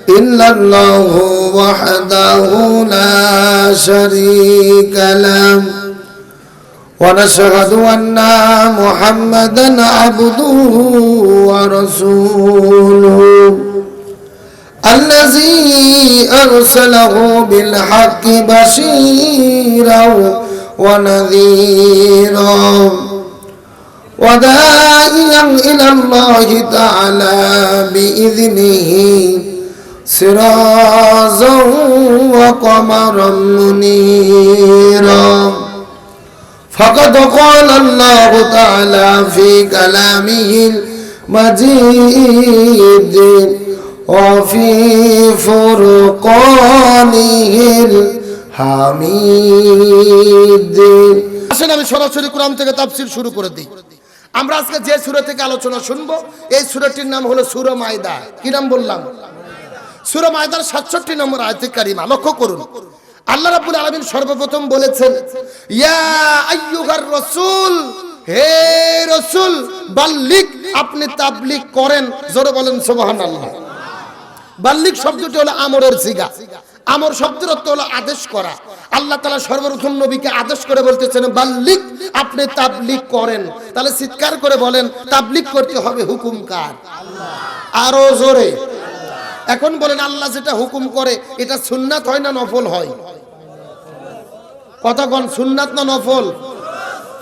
إلا الله وحده لا شريك له ونشهد أن محمدا عبده ورسوله الذي أرسله بالحق بشيرا ونذيرا وداعيا إلى الله تعالى بإذنه سراجا وقمرا منيرا فقد قال الله تعالى في كلامه المجيد وفي فرقانه الحميد। আসেন আমি সরাসরি কোরআন থেকে তাফসীর শুরু করে দিই। আমরা আজকে যে সূরা থেকে আলোচনা শুনবো এই সূরাটির নাম হলো সূরা মায়দা। কি নাম বললাম? সূরা মায়দার 67 নম্বর আয়াতে কারিমা। লক্ষ্য করুন, আল্লাহ রাব্বুল আলামিন সর্বপ্রথম বলেছেন, ইয়া আইয়ুহার রাসূল, হে রাসূল, বাল্লিগ, আপনি তাবলীগ করেন। জোরে বলেন সুবহানাল্লাহ। বাল্লিগ শব্দটি হলো আমরের সিগা। আমর শব্দের অর্থ হলো আদেশ করা। আল্লাহ তাআলা সর্বপ্রথম নবীকে আদেশ করে বলতেছেন, বাল্লিগ, আপনি তাবলীগ করেন। তাহলে চিৎকার করে বলেন, তাবলীগ করতে হবে হুকুম কার? আল্লাহ। আরো জোরে। এখন বলেন, আল্লাহ যেটা হুকুম করে এটা সুন্নাত হয় না নফল হয়? কথা কোন, সুন্নাত না নফল?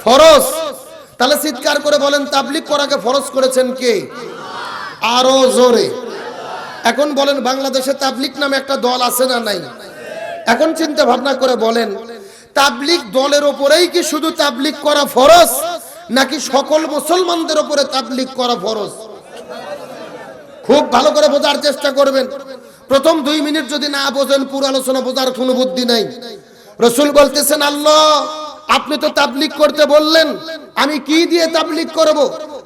ফরজ। তাহলে চিৎকার করে বলেন, তাবলীগ করাকে ফরজ করেছেন কে? আরো জোরে। এখন বলেন, বাংলাদেশে তাবলীগ নামে একটা দল আছে না নাই? এখন চিন্তা ভাবনা করে বলেন, তাবলীগ দলের উপরেই কি শুধু তাবলীগ করা ফরজ, নাকি সকল মুসলমানদের উপরে তাবলীগ করা ফরজ? খুব ভালো করে বোঝার চেষ্টা করবেন। প্রথম 2 মিনিট যদি না বোঝেন, পুরো আলোচনা বোঝার কোনো বুদ্ধি নাই। রাসূল বলতেছেন, আল্লাহ আপনি তো তাবলীগ করতে বললেন, আমি কি দিয়ে তাবলীগ করব?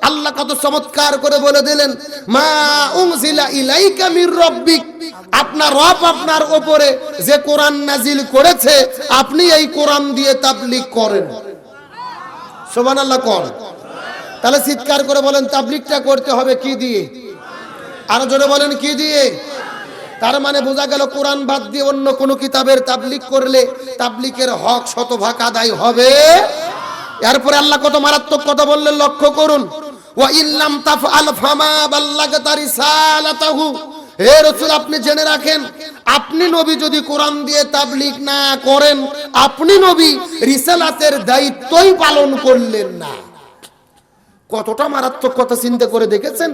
আল্লাহ কত চমৎকার করে বলে দিলেন, মা উনজিলা ইলাইকা মির রাব্বিক, আপনার রব আপনার উপরে যে কোরআন নাজিল করেছে আপনি এই কোরআন দিয়ে তাবলীগ করেন। সুবহানাল্লাহ কোন? তাহলে চিৎকার করে বলেন, তাবলীগটা করতে হবে কি দিয়ে? আরো জোরে বলেন, কি দিয়ে? তার মানে বোঝা গেল, কোরআন বাদ দিয়ে অন্য কোন কিতাবের তাবলীগ করলে তাবলীগের হক শতভাগ আদায় হবে। এরপরে আল্লাহ কত মারাত্মক কথা বললেন, লক্ষ্য করুন, ওয়া ইল্লাম তাফআল ফামা বাল্লাগতা রিসালাতাহু, হে রাসূল আপনি জেনে রাখেন, আপনি নবী যদি কোরআন দিয়ে তাবলীগ না করেন, আপনি নবী রিসালাতের দায়িত্বই পালন করলেন না। কতটা মারাত্মক কথা চিন্তা করে দেখেছেন?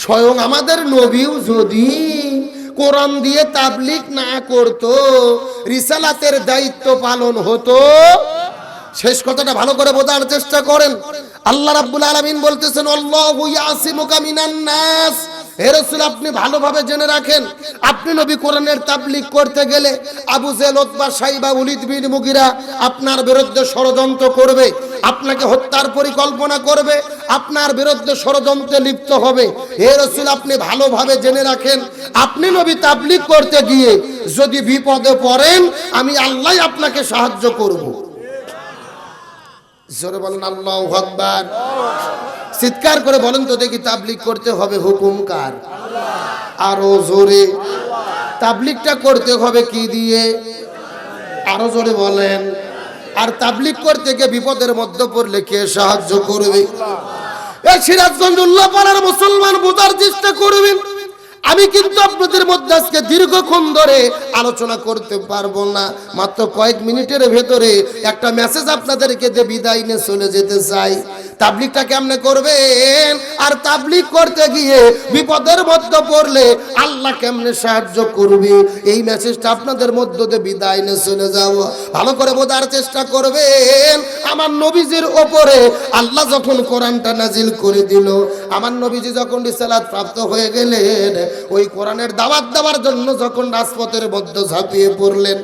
স্বয়ং আমাদের নবীও যদি কোরআন দিয়ে তাবলীগ না করত, রিসালাতের দায়িত্ব পালন হতো। শেষ কথাটা ভালো করে বোঝার চেষ্টা করেন। আল্লাহ রাব্বুল আলামিন বলতেছেন, আল্লাহু ইয়াসিমুকা মিনান নাস, হে রাসূল আপনি ভালোভাবে জেনে রাখেন, আপনি নবী কোরআনের তাবলীগ করতে গেলে আবু জেহেল, উতবা, শাইবা, ওয়ালিদ বিন মুগিরা আপনার বিরুদ্ধে ষড়যন্ত্র করবে, আপনাকে হত্যার পরিকল্পনা করবে, আপনার বিরুদ্ধে ষড়যন্ত্রে লিপ্ত হবে। হে রাসূল আপনি ভালোভাবে জেনে রাখেন, আপনি নবী তাবলীগ করতে গিয়ে যদি বিপদে পড়েন, আমি আল্লাহ আপনাকে সাহায্য করব। জোরে বলেন আল্লাহু আকবার। চিৎকার করে বলেন তো দেখি, তাবলীগ করতে হবে হুকুম কার? আল্লাহ। আরো জোরে। তাবলীগটা করতে হবে কি দিয়ে? আরো জোরে বলেন। আর তাবলীগ করতে গিয়ে বিপদের মধ্যে পড়লে কে সাহায্য করবে? এই সিরাজগঞ্জ উল্লাপাড়ার মুসলমান বোঝার চেষ্টা করবেন। আমি কিন্তু আপনাদের মধ্যে আজকে দীর্ঘক্ষণ ধরে আলোচনা করতে পারবো না। মাত্র কয়েক মিনিটের ভেতরে একটা মেসেজ আপনাদেরকে দিয়ে বিদায় নিয়ে চলে যেতে চাই। তাবলীগটা কেমনে করবেন, আর তাবলীগ করতে গিয়ে বিপদের মধ্যে পড়লে আল্লাহ কেমনে সাহায্য করবে, এই মেসেজটা আপনাদের মধ্য দিয়ে বিদায় নিয়ে চলে যাব। ভালো করে বোঝার চেষ্টা করবেন। আমার নবীজির ওপরে আল্লাহ যখন কোরআনটা নাজিল করে দিল, আমার নবীজি যখন রিসালাত প্রাপ্ত হয়ে গেলেন, ওই কোরআনের দাওয়াত দেওয়ার জন্য যখন রাজপথের মধ্যে ঝাঁপিয়ে পড়লেন,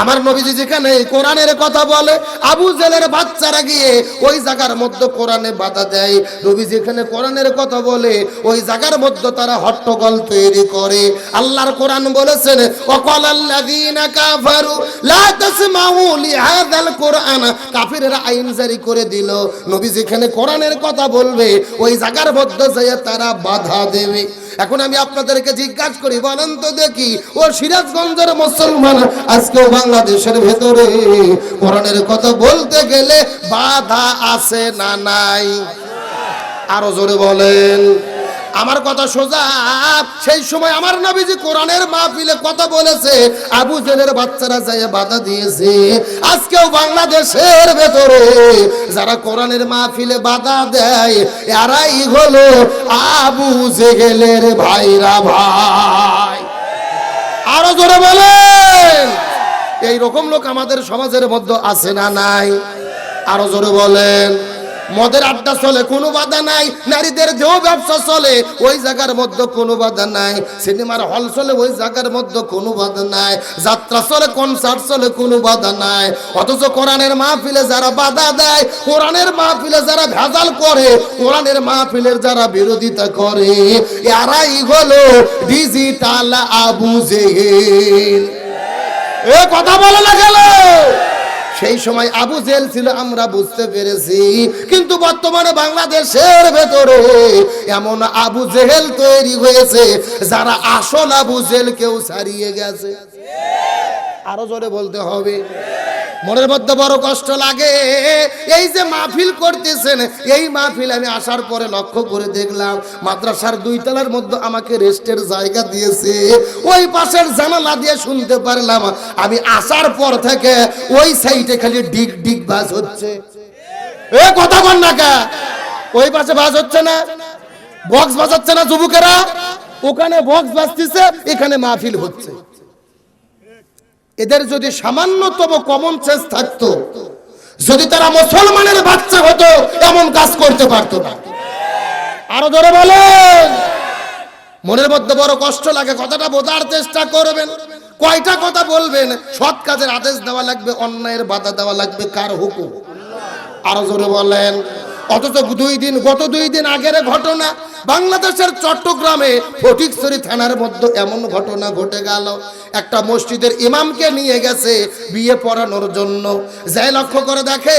আমার নবীজি যেখানে কোরআনের কথা বলে, আবু জেলের বাচ্চারা গিয়ে ওই জায়গার মধ্যে কোরআনে বাধা দেয়। নবী যেখানে কোরআনের কথা বলে ওই জায়গার মধ্যে তারা হট্টগোল তৈরি করে। আল্লাহর কোরআন বলেছেন, ওয়াকালাল্লাযীনা কাফারু লা তাসমাউ লিহাযাল কোরআন, কাফিররা আইন জারি করে দিল, নবী যেখানে কোরআনের কথা বলবে ওই জায়গার মধ্যে যায় তারা বাধা দেবে। এখন আমি আপনাদেরকে জিজ্ঞাসা করি, বলেন তো দেখি, ও সিরাজগঞ্জের মুসলমান আজকেও বাংলাদেশের ভেতরে কোরআনের কথা বলতে গেলে বাধা আছে না নাই? আরো জোরে বলেন। আমার কথা সোজা, সেই সময় আমার নবীজি কোরআনের মাহফিলে কথা বলেছে, আবু জেলের বাচ্চারা যায় বাধা দিয়েছে। আজকেও বাংলাদেশের ভেতরে যারা কোরআনের মাহফিলে বাধা দেয়, এরাই হলো আবু জেলের ভাইরা ভাই। আরো জোরে বলেন। এই রকম লোক আমাদের সমাজের মধ্যে আছে না নাই? আরো জোরে বলেন। মদের আড্ডা চলে, কোনো বাধা নাই। নারীদের দেহ ব্যবসা চলে, ওই জায়গার মধ্যে কোনো বাধা নাই। সিনেমার হল চলে, ওই জায়গার মধ্যে কোনো বাধা নাই। যাত্রা চলে, কনসার্ট চলে, কোনো বাধা নাই। অথচ কোরআনের মাহফিলে যারা বাধা দেয়, কোরআনের মাহফিলে যারা ভেজাল করে, কোরআনের মাহফিলের যারা বিরোধিতা করে, এরাই হলো ডিজিটাল আবু জেহেল। এ কথা বলে না গেল। সেই সময় আবু জেহেল ছিল, আমরা বুঝতে পেরেছি, কিন্তু বর্তমানে বাংলাদেশের ভেতরে এমন আবু জেহেল তৈরি হয়েছে যারা আসল আবু জেহেল কেউ ছাড়িয়ে গেছে। আরো জোরে বলতে হবে। মনের মধ্যে বড় কষ্ট লাগে। এই যে মাহফিল করতেছেন, এই মাহফিল আমি আসার পরে লক্ষ্য করে দেখলাম, মাদ্রাসার 2 তলার মধ্যে আমাকে রেস্টের জায়গা দিয়েছে। ওই পাশের জানালা দিয়ে শুনতে পারলাম, আমি আসার পর থেকে ওই সাইডে খালি ডিগ ডিগ বাজ হচ্ছে। এ কথা বল না কা, ওই পাশে বাজ হচ্ছে না? বক্স বাজাচ্ছে না যুবকেরা? ওখানে বক্স বাজতেছে, এখানে মাহফিল হচ্ছে। এদের যদি সামান্যতম কমন সেন্স থাকতো, যদি তারা মুসলমানের বাচ্চা হতো, এমন কাজ করতে পারতো না। আরো ধরে বলেন। মনের মধ্যে বড় কষ্ট লাগে, কথাটা বোঝার চেষ্টা করবেন। কয়টা কথা বলবেন? সৎ কাজের আদেশ দেওয়া লাগবে, অন্যায়ের বাধা দেওয়া লাগবে, কার হুকুম? আরো জোরে বলেন। অথচ গত 2 দিন আগের ঘটনা, বাংলাদেশের চট্টগ্রামে ফটিকছড়ি থানার মধ্যে এমন ঘটনা ঘটে গেল, একটা মসজিদের ইমামকে নিয়ে গেছে বিয়ে পড়ানোর জন্য। যাই লক্ষ্য করে দেখে,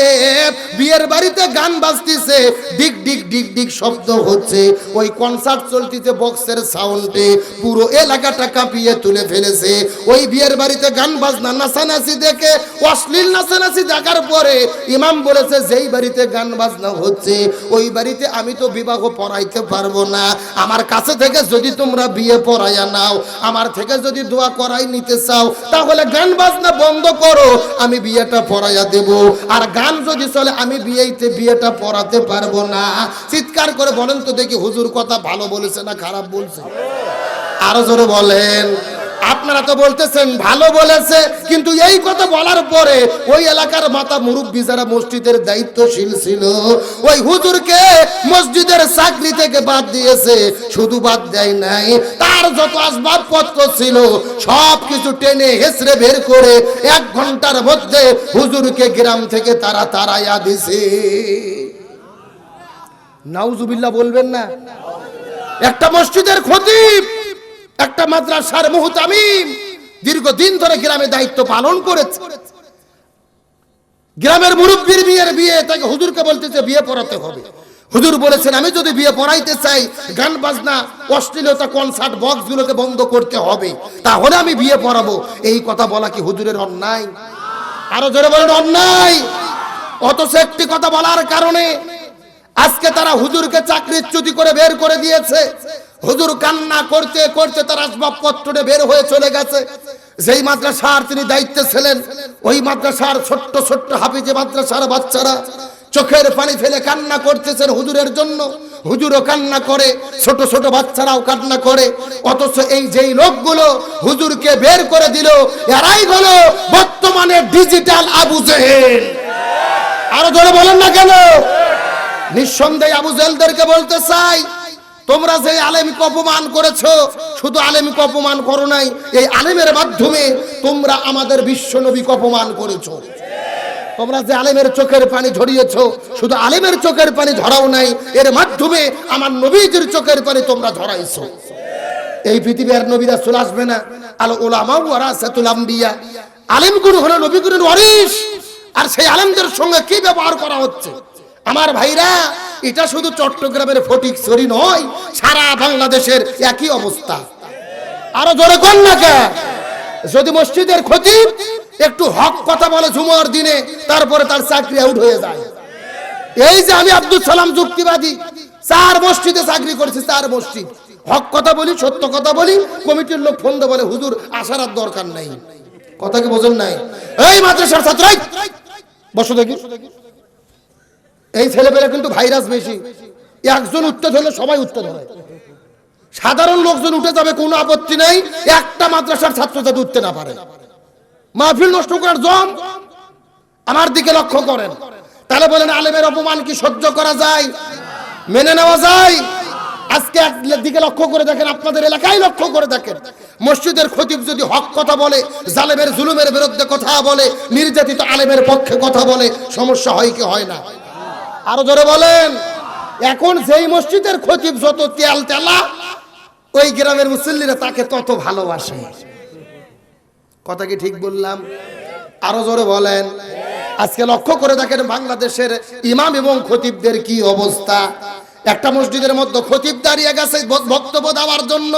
বিয়ের বাড়িতে গান বাজতেছে, ডিগ ডিগ ডিগ ডিগ শব্দ হচ্ছে, ওই কনসার্ট চলতেছে বক্সের সাউন্ডে, পুরো এলাকাটা কাঁপিয়ে তুলে ফেলেছে। ওই বিয়ের বাড়িতে গান বাজনা, নাচানাচি দেখে, অশ্লীল নাচানাচি দেখার পরে ইমাম বলেছে, যেই বাড়িতে গান বাজনা হচ্ছে ওই বাড়িতে আমি তো বিবাহ পড়াইতে পারবো না। আমার কাছে থেকে যদি তোমরা বিয়ে পড়াইয়া নাও, আমার থেকে যদি দোয়া করাই নিতে চাও, তাহলে গান বাজনা বন্ধ করো, আমি বিয়েটা পড়াইয়া দেব। আর গান যদি চলে, আমি বিয়েটা পড়াতে পারবো না। চিৎকার করে বলেন তো দেখি, হুজুর কথা ভালো বলেছে না খারাপ বলছে? আরো জোরে বলেন। আপনারা তো বলতেছেন ভালো বলেছে, কিন্তু এই কথা বলার পরে ওই এলাকার মাতা মুরব্বি যারা মসজিদের দায়িত্বশীল ছিল, ওই হুজুরকে মসজিদের চাকরি থেকে বাদ দিয়েছে। শুধু বাদ দেয় নাই, তার যত আসবাবপত্র ছিল সব কিছু টেনে হেসড়ে বের করে 1 ঘন্টার মধ্যে হুজুরকে গ্রাম থেকে তারা তাড়াইয়া দিছে। নাউজুবিল্লাহ বলবেন না? একটা মসজিদের খতিব, একটা মাদ্রাসার মুহতামিম, দীর্ঘদিন ধরে গ্রামে দায়িত্ব পালন করেছে। গ্রামের মুরব্বির বিয়ে, তাকে হুজুরকে বলতেছে বিয়ে পড়াতে হবে। হুজুর বলেছেন, আমি যদি বিয়ে পড়াইতে চাই, গান বাজনা, অশ্লীলতা, কনসার্ট বক্স গুলোকে বন্ধ করতে হবে, তাহলে আমি বিয়ে পড়াবো। এই কথা বলা কি হুজুরের অন্যায়? আরো জোরে বলেন অন্যায়। অথচ একটি কথা বলার কারণে আজকে তারা হুজুরকে চাকরিচ্যুতি করে বের করে দিয়েছে। হুজুর কান্না করতে করতে তার আসবাবপত্রে বের হয়ে চলে গেছে। যেই মাদ্রাসার তিনি দায়িত্বে ছিলেন, ওই মাদ্রাসার ছোট্ট ছোট্ট হাফিজে মাদ্রাসার বাচ্চারা চোখের পানি ফেলে কান্না করতেছেন হুজুরের জন্য। হুজুরও কান্না করে, ছোট ছোট বাচ্চারাও কান্না করে। অথচ এই যেই লোকগুলো হুজুরকে বের করে দিল, এরাই হলো বর্তমানে ডিজিটাল আবু জেহেল। আরো ধরে বলেন না কেন? নিঃসন্দেহে আবু জেহেলদেরকে বলতে চাই, তোমরা যে আলেমকে অপমান করেছো, শুধু আলেমকে অপমান করো নাই, এই আলেমের মাধ্যমে তোমরা আমাদের বিশ্ব নবীকে অপমান করেছো। তোমরা যে আলেমের চোখের পানি ঝরিয়েছো, শুধু আলেমের চোখের পানি ঝরাও নাই, এর মাধ্যমে আমার নবীজির চোখের পানি তোমরা ঝরাইছো। এই পৃথিবীর নবী রাসূল আসবে না, আল উলামা ওয়ারাসাতুল আম্বিয়া, আলেমগুলো হলো নবীগুলোর ওয়ারিস। আর সেই আলেমদের সঙ্গে কি ব্যবহার করা হচ্ছে? আমার ভাইরা, এটা শুধু চট্টগ্রামের ফটিকছড়ি নয়, সারা বাংলাদেশের একই অবস্থা। আরো জোরে কোন না কে? যদি মসজিদের খতিব একটু হক কথা বলে জুমার দিনে, তারপরে তার চাকরি আউট হয়ে যায়। এই যে আমি আব্দুল সালাম যুক্তিবাদী, 4 মসজিদে চাকরি করেছি, 4 মসজিদ, হক কথা বলি, সত্য কথা বলি, কমিটির লোক ফোন দিয়ে বলে হুজুর আসার আর দরকার নাই। কথা কি বোঝেন নাই? এই মাদ্রাসার ছাত্র বসো দেখি, এই ছেলেপেলে কিন্তু ভাইরাস বেশি, একজন উঠতে ধরলে সবাই উঠতে ধরে। সাধারণ লোকজন উঠে যাবে কোনো আপত্তি নাই, একটা মাদ্রাসার ছাত্র যাতে উঠতে না পারে। মাহফিল নষ্ট করার জম। আমার দিকে লক্ষ্য করেন, তাহলে বলেন আলেমের অপমান কি সহ্য করা যায়, মেনে নেওয়া যায়? আজকে একদিকে লক্ষ্য করে দেখেন, আপনাদের এলাকায় লক্ষ্য করে দেখেন, মসজিদের খতিব যদি হক কথা বলে, জালেমের জুলুমের বিরুদ্ধে কথা বলে, নির্যাতিত আলেমের পক্ষে কথা বলে, সমস্যা হয় কি হয় না? আরো জোরে বলেন। এখন যেই মসজিদের খতিব যত তেল তেলা, ওই গ্রামের মুসল্লিরা তাকে তত ভালোবাসে। কথা কি ঠিক বললাম? আরো জোরে বলেন। আজকে লক্ষ্য করে দেখেন বাংলাদেশের ইমাম এবং খতিবদের কি অবস্থা। একটা মসজিদের মধ্যে খতিব দাঁড়িয়ে গেছে বক্তব্য দেওয়ার জন্য,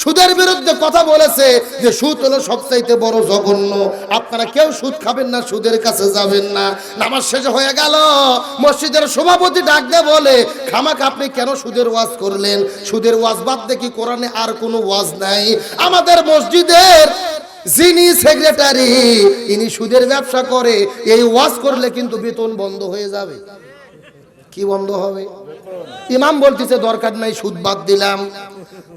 সুদের বিরুদ্ধে কথা বলেছে যে সুদ হলো সবচাইতে বড় জঘন্য, আপনারা কেউ সুদ খাবেন না, সুদের কাছে যাবেন না। নামাজ শেষ হয়ে গেল, মসজিদের সভাপতি ডাক দিয়ে বলে, খামাক আপনি কেন সুদের ওয়াজ করলেন? সুদের ওয়াজ বাদ দিয়ে কি কোরআনে আর কোনো ওয়াজ নাই? আমাদের মসজিদের যিনি সেক্রেটারি, ইনি সুদের ব্যবসা করে, এই ওয়াজ করলে কিন্তু বেতন বন্ধ হয়ে যাবে। কি বন্ধ হবে? ইমাম বলতেছে দরকার নাই, সুদ বাদ দিলাম।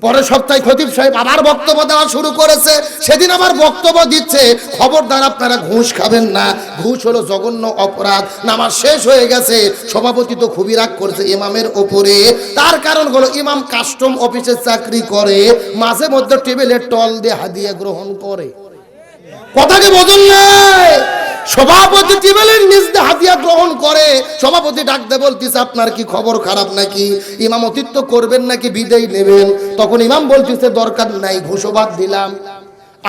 পরের সপ্তাহে খতিব সাহেব আবার বক্তব্য দেওয়া শুরু করেছে, সেদিন আবার বক্তব্য দিচ্ছে, খবরদার আপনারা ঘুষ খাবেন না, ঘুষ হলো জঘন্য অপরাধ। নামাজ শেষ হয়ে গেছে, সভাপতি তো খুবই রাগ করছে ইমামের ওপরে। তার কারণ হলো ইমাম কাস্টম অফিসে চাকরি করে, মাঝে মধ্যে টেবিলের টল দিয়ে হাদিয়া গ্রহণ করে। কথা কি বোঝেন নাই? সভাপতি টেবিলের নিচ দিয়ে হাদিয়া গ্রহণ করে। সভাপতি ডাকতে বলতেছে আপনার কি খবর খারাপ নাকি? ইমামতিত্ব করবেন নাকি বিদায় নেবেন? তখন ইমাম বলতেছে দরকার নাই, ঘুষ বাদ দিলাম।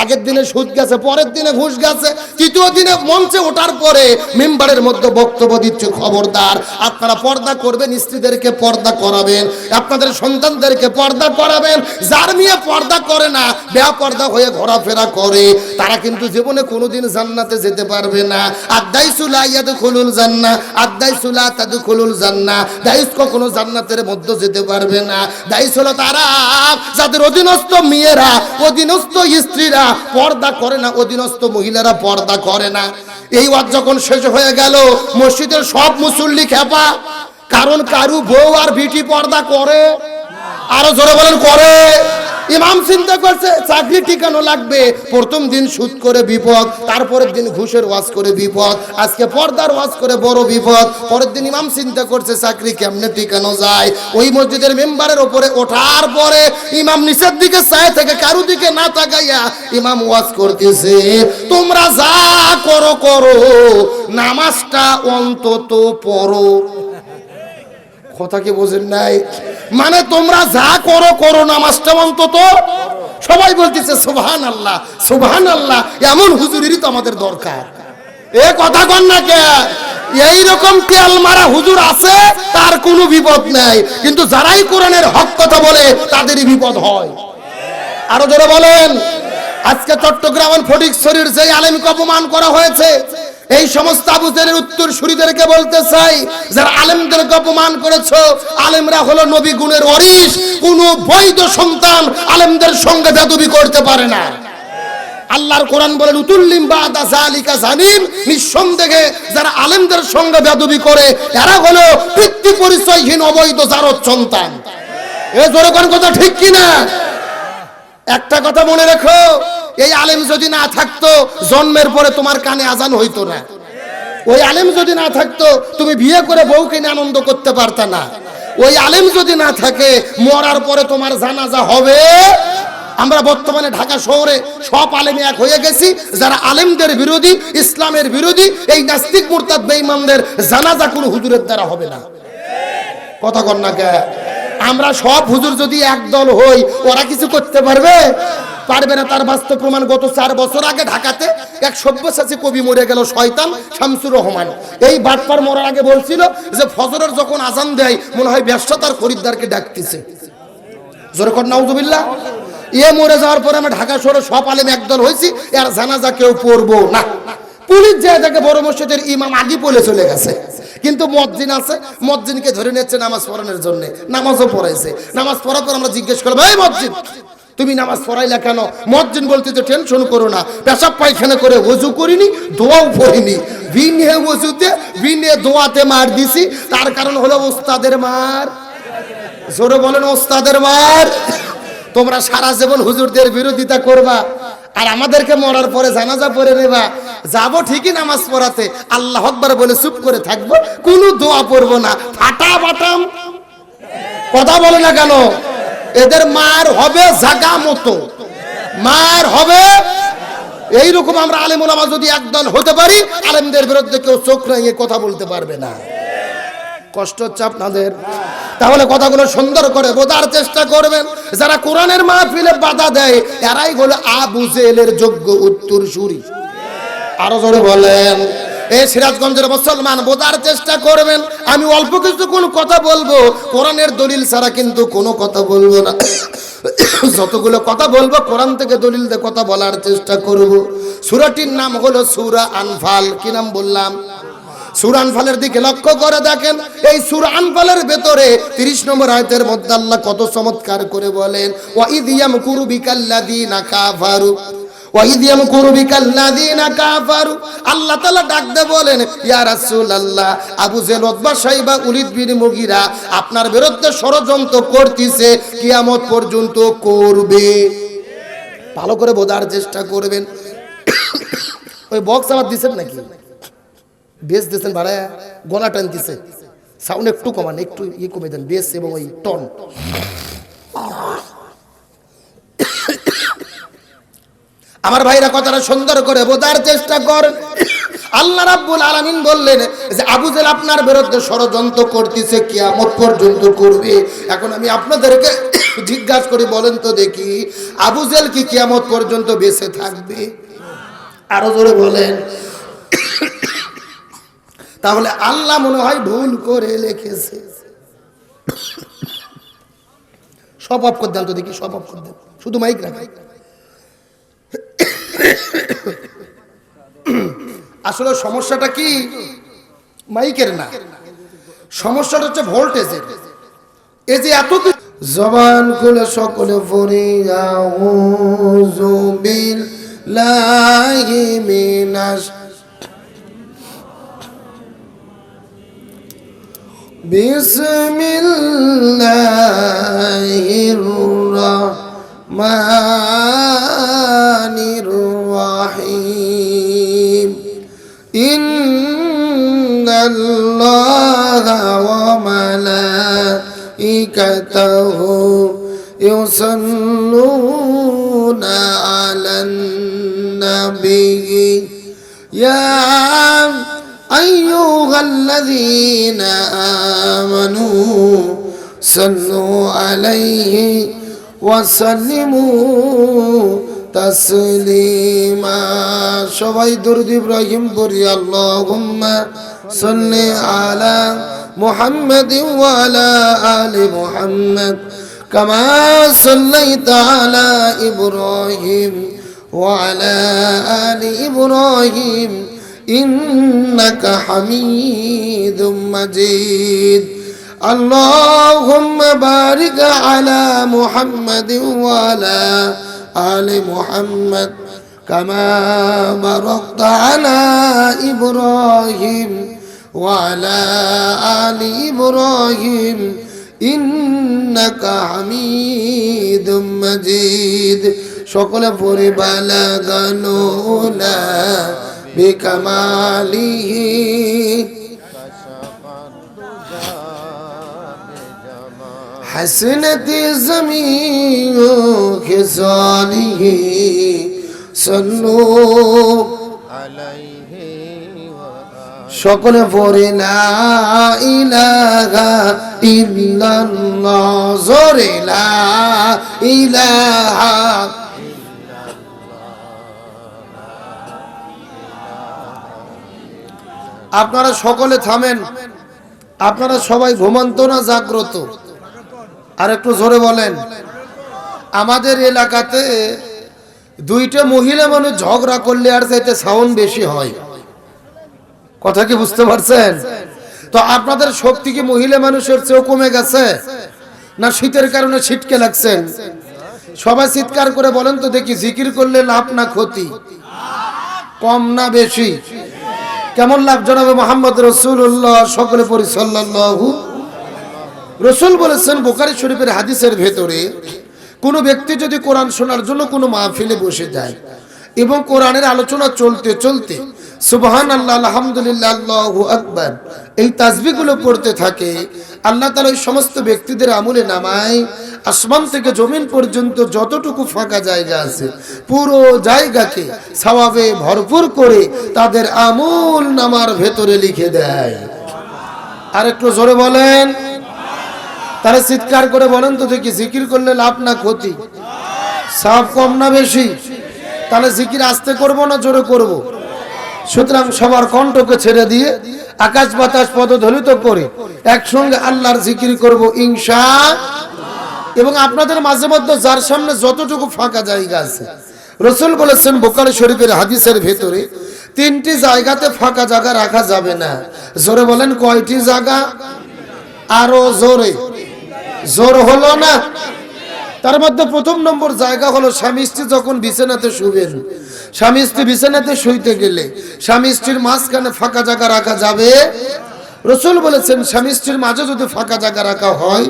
আগের দিনে সুদ গেছে, পরের দিনে ঘুষ গেছে, তৃতীয় দিনে মঞ্চে ওঠার পরে মেম্বারের মধ্যে বক্তব্য দিচ্ছে, খবরদার আপনারা পর্দা করবেন, স্ত্রীদেরকে পর্দা করাবেন, আপনাদের সন্তানদেরকে পর্দা করাবেন। যার নিয়ে পর্দা করে না, বেপর্দা হয়ে ঘোরাফেরা করে, তারা কিন্তু জীবনে কোনোদিন জান্নাতে যেতে পারবে না। আদাইসুলা ইয়াদখুলুল জান্নাহ, আদাইসুলা তাদখুলুল জান্নাহ, দাইস কখনো জান্নাতের মধ্যে যেতে পারবে না। দাইস হলো তারা যাদের অধীনস্থ মেয়েরা, অধীনস্থ স্ত্রীরা পর্দা করে না, অধীনস্থ মহিলারা পর্দা করে না। এই ওয়াজ যখন শেষ হয়ে গেল, মসজিদের সব মুসল্লি খেপা, কারণ কারু বউ আর বিটি পর্দা করে। আরো জোরে বলেন করে। ইমাম চিন্তা করছে চাকরি টিকানো লাগবে, প্রথম দিন সুদ করে বিপদ, তারপরের দিন ঘুষের ওয়াজ করে বিপদ, আজকে পর্দার ওয়াজ করে বড় বিপদ। পরের দিন ইমাম চিন্তা করছে চাকরি কেমনে টিকানো যায়। ওই মসজিদের মেম্বারের উপরে ওঠার পরে ইমাম নিচের দিকে চায় থেকে কারু দিকে না তাকাইয়া ইমাম ওয়াজ করতেছে, তোমরা যা করো করো, নামাজটা অন্তত পড়ো। কথা কি বোঝেন নাই? মানে তোমরা যা করো করো, নামাজটা অন্তত। সবাই বলতেছে সুবহানাল্লাহ সুবহানাল্লাহ, এমন হুজুরেরই তো আমাদের দরকার। এ কথা কন না কে? এইরকম তেল মারা হুজুর আছে, তার কোনো বিপদ নাই, কিন্তু যারাই কোরআনের হক কথা বলে তাদেরই বিপদ হয়। আরো জোরে বলেন। আজকে চট্টগ্রাম ফটিকছড়ির যে আলেমকে অপমান করা হয়েছে, এই সমস্ত আবু জেলের উত্তরসূরিদেরকে বলতে চাই, যারা আলেমদেরকে অপমান করেছো, আলেমরা হলো নবী গুণের ওয়ারিস। কোন বৈধ সন্তান আলেমদের সঙ্গে বেয়াদবি করতে পারে না। আল্লাহর কোরআন বলেন উতুল্লিম বাদা যালিকা জানিম, নিঃসন্দেহে যারা আলেমদের সঙ্গে বেয়াদবি করে এরা হলো পিতৃ পরিচয়হীন অবৈধ জারদ সন্তান। এ জোরে কোন কথা ঠিক কিনা? একটা কথা মনে রেখো, এই আলেম যদি না থাকতো, জন্মের পরে তোমার কানে আজান হইতো না। ওই আলেম যদি না থাকতো, তুমি বিয়ে করে বউকে নিয়ে আনন্দ করতে পারতা না। ওই আলেম যদি না থাকে, মরার পরে তোমার জানাজা হবে। আমরা বর্তমানে ঢাকা শহরে সব আলেম এক হয়ে গেছি, যারা আলেমদের বিরোধী, ইসলামের বিরোধী, এই নাস্তিক মুরতাদ বেঈমানদের জানাজা কোনো হুজুরের দ্বারা হবে না। কথা কন না কে? আমরা সব হুজুর যদি একদল হই, ওরা কিছু করতে পারবে? পারবে না। তার বাস্তব প্রমাণ গত 4 বছর আগে ঢাকাতে এক সব্যসাচী কবি মরে গেল শয়তান শামসুর রহমান। এই বাটপার মরার আগে বলছিল যে ফজরের যখন আজান দেয় মনে হয় ব্যবসা তার খরিদ্দারকে ডাকতেছে। জোরে কর নাউজুবিল্লাহ। এ মরে যাওয়ার পরে আমরা ঢাকা শহরে সব আলেম একদল হয়েছি, এর জানাজা কেউ পড়বো না। পুলিশ যায় দেখে বড় মসজিদের ইমাম আগে পড়ে চলে গেছে, কিন্তু মুয়াজ্জিন আছে, মুয়াজ্জিনকে ধরে নিচ্ছে নামাজ পড়ানোর জন্য। নামাজও পড়াইছে। নামাজ পড়ার পর আমরা জিজ্ঞেস করলাম, এই মুয়াজ্জিন তুমি নামাজ পড়াইলা কেন? মুয়াজ্জিন বলতেছে টেনশন করো না, পেশাব পায়খানা করে ওযু করিনি, দোয়াও পড়িনি, বিনে ওযুতে বিনে দোয়াতে মার দিছি। তার কারণ হলো ওস্তাদের মার। জোরে বলেন ওস্তাদের মার। তোমরা সারা জীবন হুজুরদের বিরোধিতা করবা আর আমাদেরকে মরার পরে জানাজা পড়ে নেবা। যাবো ঠিকই নামাজ পড়াতে, আল্লাহু আকবার বলে চুপ করে থাকবো, কোনো দোয়া পড়বো না, ফাটা বাটাম। কথা বলে না কেন? এদের মার হবে জাগা মতো, মার হবে এইরকম। আমরা আলেম ওলামা যদি একদল হতে পারি, আলেমদের বিরুদ্ধে কেউ চোখ রাঙিয়ে কথা বলতে পারবে না। কষ্ট হচ্ছে আপনাদের? তাহলে কথাগুলো সুন্দর করে বোঝার চেষ্টা করবেন। যারা কোরআনের মাহফিলে বাধা দেয় এরাই হলো আবু জেহেলের যোগ্য উত্তরসূরি। আরো জোরে বলেন। এই সিরাজগঞ্জের মুসলমান বোঝার চেষ্টা করবেন। আমি অল্প কিছু কোন কথা বলবো, কোরআনের দলিল ছাড়া কিন্তু কোনো কথা বলবো না। যতগুলো কথা বলবো কোরআন থেকে দলিল দিয়ে কথা বলার চেষ্টা করব। সূরাটির নাম হলো সূরা আনফাল। কি নাম বললাম? সূরা আনফালের দিকে লক্ষ্য করে দেখেন। এই সূরা আনফালের ভেতরে 30 নম্বর আয়াতের মধ্যে আল্লাহ কত চমৎকার করে বলেন, ওয়া ইয ইয়ামকুরু বিকাল্লাযীনা কাফারু, ওয়া ইয ইয়ামকুরু বিকাল্লাযীনা কাফারু। আল্লাহ তাআলা ডাক দিয়ে বলেন, ইয়া রাসূলুল্লাহ, আবু জেহেল, উতবা, শাইবা, ওলীদ বিন মুগীরা আপনার বিরুদ্ধে ষড়যন্ত্র করতেছে, কিয়ামত পর্যন্ত করবে। ভালো করে বোঝার চেষ্টা করবেন। ওই বক্স আবার দিছেন নাকি? বেস দিয়েছেন ভাড়া, গলা টানতেছে, সাউন্ড একটু কমান, একটু কমে দেন বেস এবং ওই টন। আমার ভাইরা কথাটা সুন্দর করে বোঝার চেষ্টা করেন। আল্লাহ রাব্বুল আলামিন বললেন যে আবু জেহেল আপনার বিরুদ্ধে ষড়যন্ত্র করতেছে, কিয়ামত পর্যন্ত করবে। এখন আমি আপনাদেরকে জিজ্ঞাসা করি, বলেন তো দেখি, আবু জেহেল কি কিয়ামত পর্যন্ত বেঁচে থাকবে? আরো জোরে বলেন। তাহলে আল্লাহ মনে হয় ভুল করে লিখেছে। সব অফ করে দেন তো দেখি, সব অফ করে দেন, শুধু মাইক রাখেন। আসলে সমস্যাটা কি মাইকের না, সমস্যাটা হচ্ছে ভোল্টেজের। এই যে এত জবান খুলে সকলে পড়ি আউযু বিল্লাহি মিনাশ বিসমিল্লাহির রহমানির রহিম। ইন্নাল্লাহা ওয়া মালাইকাতাহু ইউসাল্লুনা আলান নাবিয়্যি ইয়া আইয়ুহাল্লাযীনা আমানু সাল্লু আলাইহি ওয়া সাল্লিমু তাসলিমা। সবাই দরুদ ইব্রাহিম পড়ি। আল্লাহুম্মা সাল্লি আলা মুহাম্মাদিন ওয়া আলা আলি মুহাম্মাদ কামা সাল্লাইতা আলা ইব্রাহিম ওয়া আলা আলি ইব্রাহিম ইন্নাকা হামিদুম মাজিদ। আল্লাহুম্মা বারিক আলা মুহাম্মাদিন ওয়া আলা আলি মুহাম্মাদ কামা বারাকতা আলা ইব্রাহিম ওয়া আলা আলি ইব্রাহিম ইন্নাকা হামিদুম মাজিদ। সকলে পড়ে বালাগানুনা বিকামালিহি হাসনাতি জামিউ খিসালিহি সাল্লু আলাইহি ওয়া সকলে পড়ে লা ইলাহা ইল্লাল্লাহ। জোরে লা ইলাহা আপনারা সকলে থামেন। আপনারা সবাই ঘুমন্ত না জাগ্রত? আর একটু জোরে বলেন। আমাদের এলাকাতে দুইটা মহিলা মানুষ ঝগড়া করলে আর চাইতে সাউন্ড বেশি হয়। কথা কি বুঝতে পারছেন? তো আপনাদের শক্তি কি মহিলা মানুষের চেয়েও কমে গেছে, না শীতের কারণে ছিটকে লাগছেন? সবাই চিৎকার করে বলেন তো দেখি, জিকির করলে লাভ না ক্ষতি? কম না বেশি? কেমন লাভ জনাবে মুহাম্মদ রাসূলুল্লাহ? সকলে পড়ি সাল্লাল্লাহু। রাসূল বলেছেন বুখারী শরীফের হাদিসের ভেতরে, কোন ব্যক্তি যদি কোরআন শোনার জন্য কোনো মাহফিলে বসে যায় এবং কোরআনের আলোচনা চলতে চলতে সুবহানাল্লাহ, আলহামদুলিল্লাহ, আল্লাহু আকবার এই তাসবিহগুলো পড়তে থাকে, আল্লাহ তাআলা ওই সমস্ত ব্যক্তিদের আমলে নামায় আসমান থেকে জমিন পর্যন্ত যতটুকু ফাঁকা জায়গা আছে পুরো জায়গাকে সওয়াবে ভরপুর করে তাদের আমল নামার ভেতরে লিখে দেয়। আর একটু জোরে বলেন। তারা চিৎকার করে বলেন তো দেখি, জিকির করলে লাভ না ক্ষতি? সব কম না বেশি? তাহলে জিকির আস্তে করব না জোরে করব? সুতরাং সবার কণ্ঠকে ছেড়ে দিয়ে আকাশ বাতাস পদধলিত করে একসঙ্গে আল্লাহর জিকির করব ইনশাআল্লাহ। এবং আপনাদের মাঝে মধ্যে যার সামনে যতটুকু ফাঁকা জায়গা আছে, রাসূল বলেছেন বুখারী শরীফের হাদিসের ভেতরে, তিনটি জায়গাতে ফাঁকা জায়গা রাখা যাবে না। জোরে বলেন, কয়টি জায়গা? আরো জোরে। জোর হলো না? তার মধ্যে প্রথম নম্বর জায়গা হলো স্বামী স্ত্রী যখন বিছানাতে শুবেন। স্বামী স্ত্রী বিছানাতে শুইতে গেলে স্বামী স্ত্রীর মাঝখানে ফাঁকা জায়গা রাখা যাবে। রাসূল বলেছেন স্বামী স্ত্রীর মাঝে যদি ফাঁকা জায়গা রাখা হয়,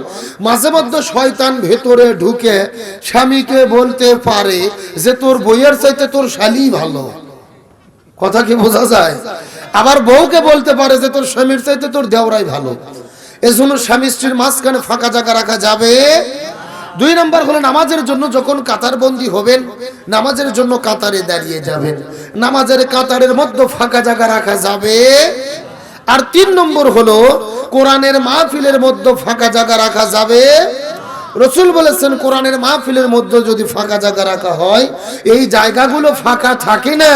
মাঝে মধ্যে শয়তান ভেতরে ঢুকে স্বামীকে বলতে পারে যে তোর বইয়ের চাইতে তোর শালী ভালো। কথা কি বোঝা যায়? আবার বউকে বলতে পারে যে তোর স্বামীর চাইতে তোর দেওরাই ভালো। এজন্য স্বামী স্ত্রীর মাঝখানে ফাঁকা জায়গা রাখা যাবে। দুই নম্বর হলো নামাজের জন্য যখন কাতারবন্দি হবেন, নামাজের জন্য কাতারে দাঁড়িয়ে যাবেন, নামাজের কাতারের মধ্যে ফাঁকা জায়গা রাখা যাবে। আর তিন নম্বর হলো কোরআনের মাহফিলের মধ্যে ফাঁকা জায়গা রাখা যাবে। রাসূল বলেছেন কোরআনের মাহফিলের মধ্যে যদি ফাঁকা জায়গা রাখা হয়, এই জায়গাগুলো ফাঁকা থাকে না,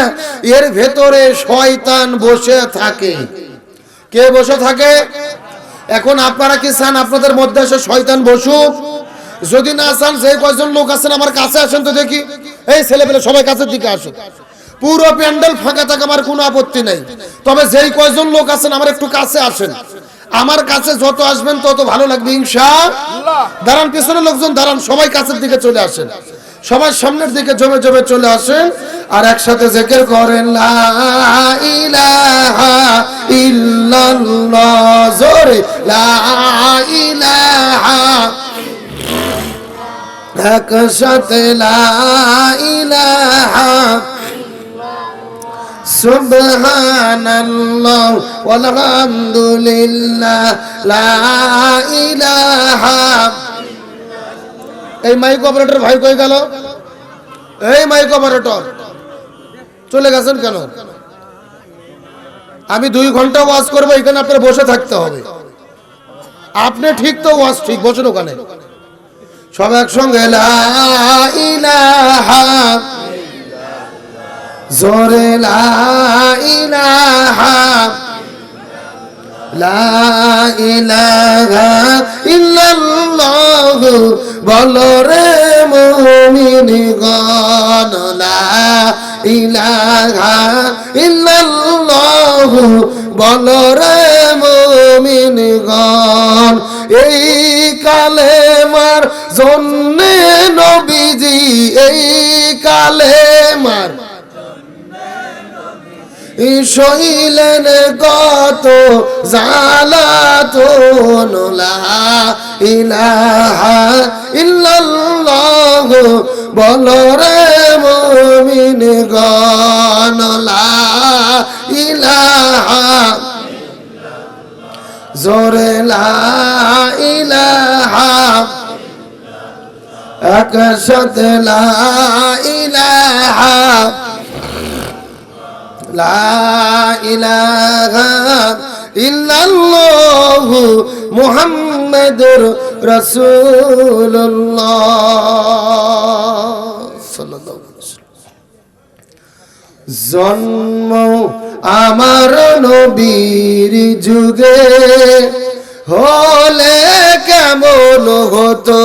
এর ভেতরে শয়তান বসে থাকে। কে বসে থাকে? এখন আপনারা কি চান আপনাদের মধ্যে এসে শয়তান বসুক? যদি না চান, যে কয়জন লোক আছেন আমার কাছে আসেন তো দেখি। এই ছেলেপেলে সবাই কাছের দিকে আসুন। পুরো প্যান্ডেল ফাঁকা থাকে আমার কোনো আপত্তি নাই, তবে যেই কয়জন লোক আছেন আমার একটু কাছে আসেন। আমার কাছে যত আসবেন তত ভালো লাগবে ইনশাআল্লাহ। দাঁড়ান, পিছনের লোকজন দাঁড়ান, সবাই কাছের দিকে চলে আসেন, সবাই সামনের দিকে জমে জমে চলে আসেন। আর একসাথে জিকির করেন লা ইলাহা ইল্লাল্লাহ। জোরে লা ইলাহা, একসাথে লা ইলাহা সুবহানাল্লাহ ওয়ালহামদুলিল্লাহ লা ইলাহা। এই মাইক অপারেটর ভাই কই গেল? এই মাইক অপারেটর চলে গেছেন কেন? আমি 2 ঘন্টা ওয়াজ করবো, এখানে আপনার বসে থাকতে হবে। আপনি ঠিক তো ওয়াজ ঠিক, বসুন ওখানে। সব একসঙ্গে লা ইলাহা, জোরে লা ইলাহা, লা ইলাহা ইল্লাল্লাহ। বলো রে মুমিনগণ লা ইলাহা ইল্লাল্লাহ। বলো রে মুমিনগণ, এই কালেমার জন্যে নবীজি, এই কালেমার সইলেন কত জালাতুন। লা ইলাহা ইল্লাল্লাহ। বলো রে মুমিনগণ লা ইলাহা, জোরে লা ইলাহা, একসাথে লা ইলাহা, লা ইলাহা ইল্লাল্লাহ মুহাম্মাদুর রাসূলুল্লাহ সাল্লাল্লাহু আলাইহি ওয়াসাল্লাম। জন্ম আমার নবীর যুগে হলে কেমন হতো।